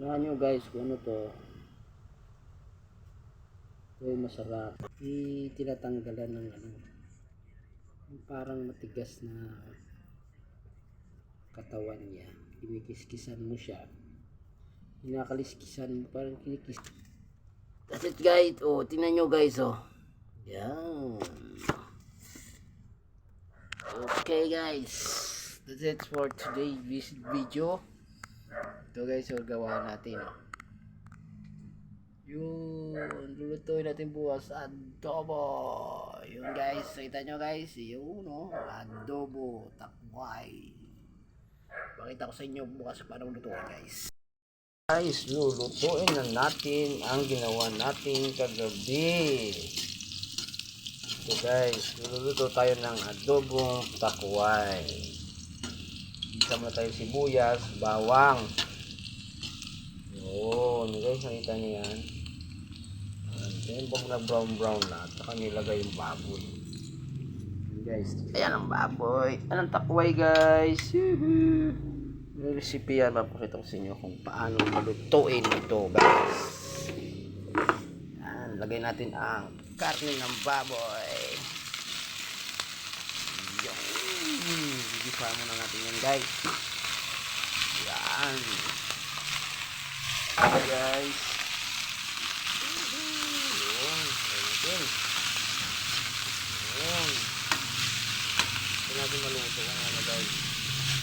Tingnan nyo guys kung ano to. Ito yung masarap. Tinatanggalan ng ano, yung parang matigas na katawan niya. Kinikiskisan mo siya. Kinakaliskisan mo, parang kinikis. That's it guys. Oh, tingnan nyo guys oh. Yan. Okay guys. That's it for today's video. Ito guys, so gawa natin oh. Yung lulutuin natin bukas, adobo. Yun guys, nakita nyo guys, yun no, adobo, takway. Pakita ko sa inyo bukas paano lutuin guys. Guys, lulutuin na natin ang ginawa natin kagabi. So guys, luluto tayo ng adobong takway. Isa muna tayo sibuyas, bawang. Yun guys, nakita nyo yan. Yan pag na brown na, at saka nilagay yung baboy. Guys, ayan ang baboy. Anong takway guys. May recipe yan, mapakita ko sa inyo kung paano malutuin ito guys. Yan, lagay natin ang karne ng baboy. Yan, gigisa muna natin yan guys. Yan guys. Ito natin maluto ang ano guys,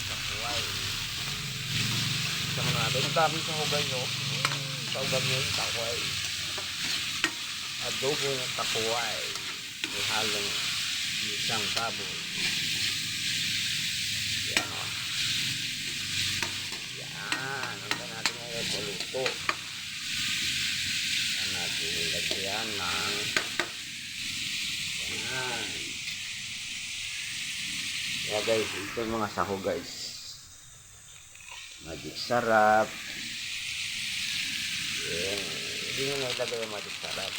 takway. Sama natin ang dami sa hugay nyo. Tawag nyo yung takway, adobo ng takway, may halong isang baboy. Yan o, yan ang natin ngayon maluto. Yan natin ilagyan ng yan. Yeah guys, ito yung mga saho guys. Magic sarap. Yan. Hindi nyo nailagay yung magic sarap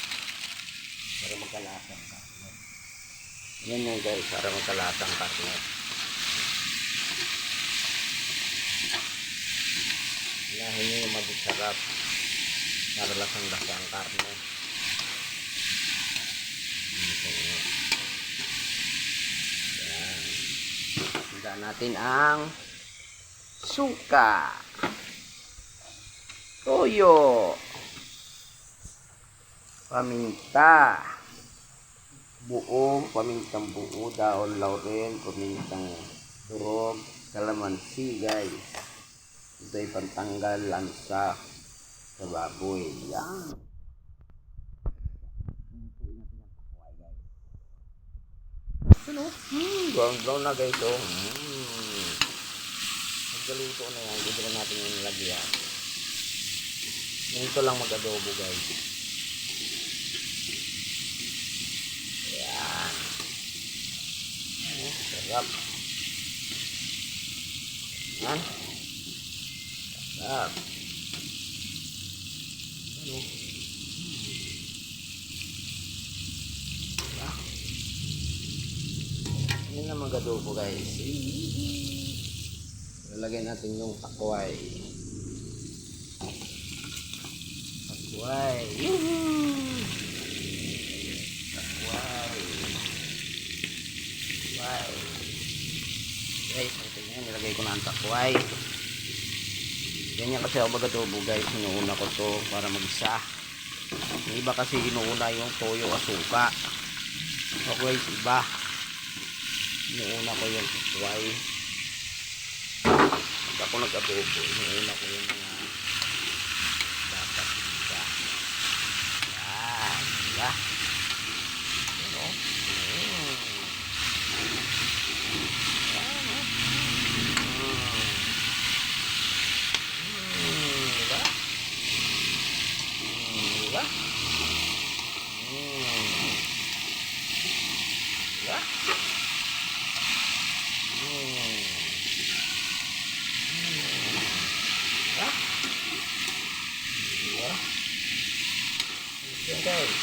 para magkalasang karne. Yan yan guys, para magkalasang karne. Ilahin nyo yung magic sarap para lasang-lasang karne. Handa natin ang suka, toyo, paminta, pamintang buo, dahon laurel, pamintang durog, kalamansi guys. Ito ay pantanggal lansa sa baboy. Yan. Ano? Brown na guys oh. Magkaluto na yan, hindi na natin yung nilagyan. Ganito lang mag-adobo guys. Yan. Sarap. Yan. Sarap. Ano? Yan na mag-adobo guys. Lalagay natin yung takway. Takway. Takway. Takway. Guys, ito yan. Nilagay ko na ang takway. Ganyan kasi ako mag-adobo guys. Inuuna ko to para mag-isa. Yung iba kasi inuuna yung toyo o suka. Ako guys, iba. Inuuna ko yung takway. Pag ako nag-adobo, inuuna ko yung mga dapat isa. Yan, diba? Ano? Diba? Diba? Diba? Yan guys,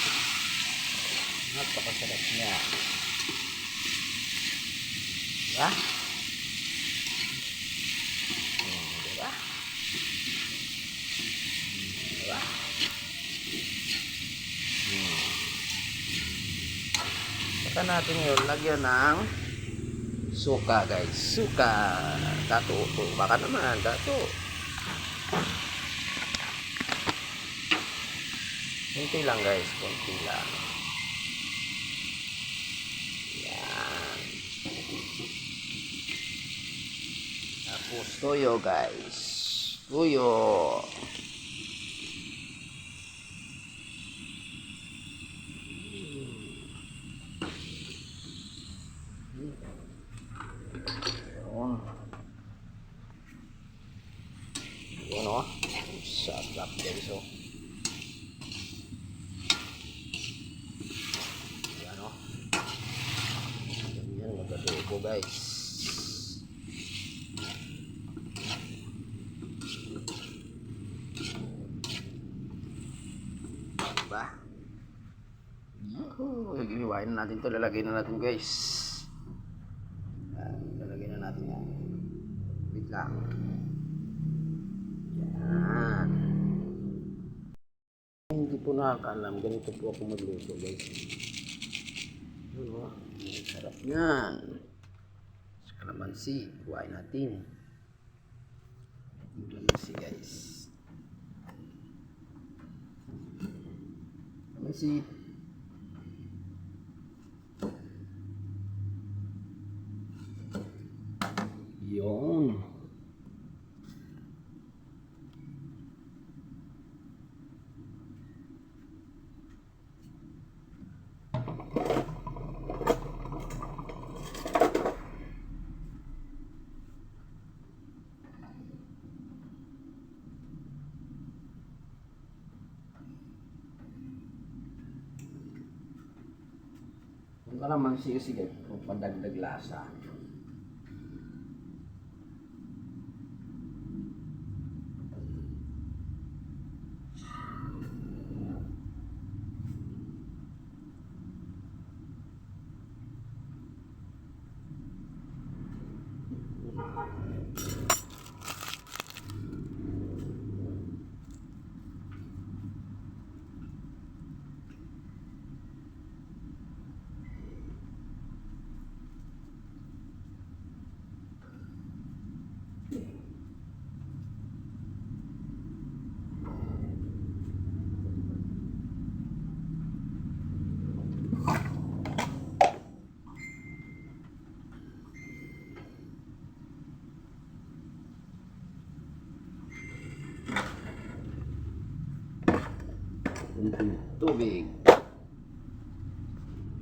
napakasarap niya, diba? Diba? natin yun, lagyan ng suka guys. Suka. Dato. Baka naman, dato. Kunti lang guys, kunti lang. Yan. Tapos toyo guys. Toyo. Yun o. Sarap guys o. Yan o. Yan mag-adobo guys. Diba? Hiwain na natin to. Lalagay na natin guys. Lalagay na natin yan. Wait lang. Yan. Hindi po nakakaalam. Ganito po ako magluto guys. Ano? Sarap yan. Sa kalamansi. Hiwain natin. Kalamansi guys. Kalamansi. Yun. Kung naman sige kung pandagdag lasa. Tubig.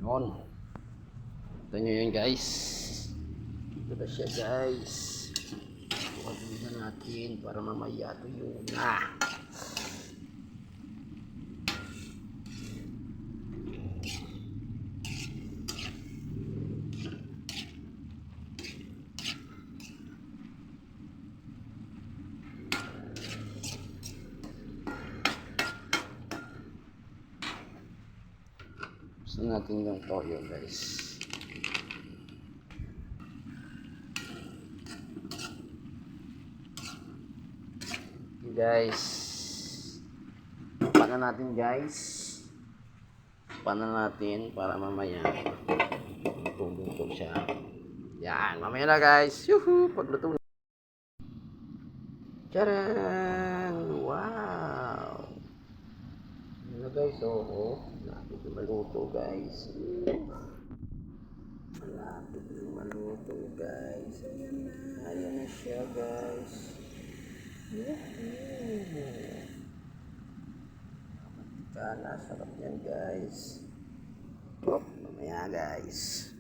Yun. Ito nyo yun guys. Ito na siya guys. Huwagin na natin para mamaya tuyo na. Gusto natin yung toyo guys. Okay guys. Paano natin guys? Paano natin para mamaya luto siya. Yan, mamaya na guys. Yuhu, pagluto na. Charan! Wow! Yan na guys, oh. Malapit na maluto guys. Malapit na maluto guys. Ayan na siya guys. Kala, sarap yan guys. Oh, mamaya guys.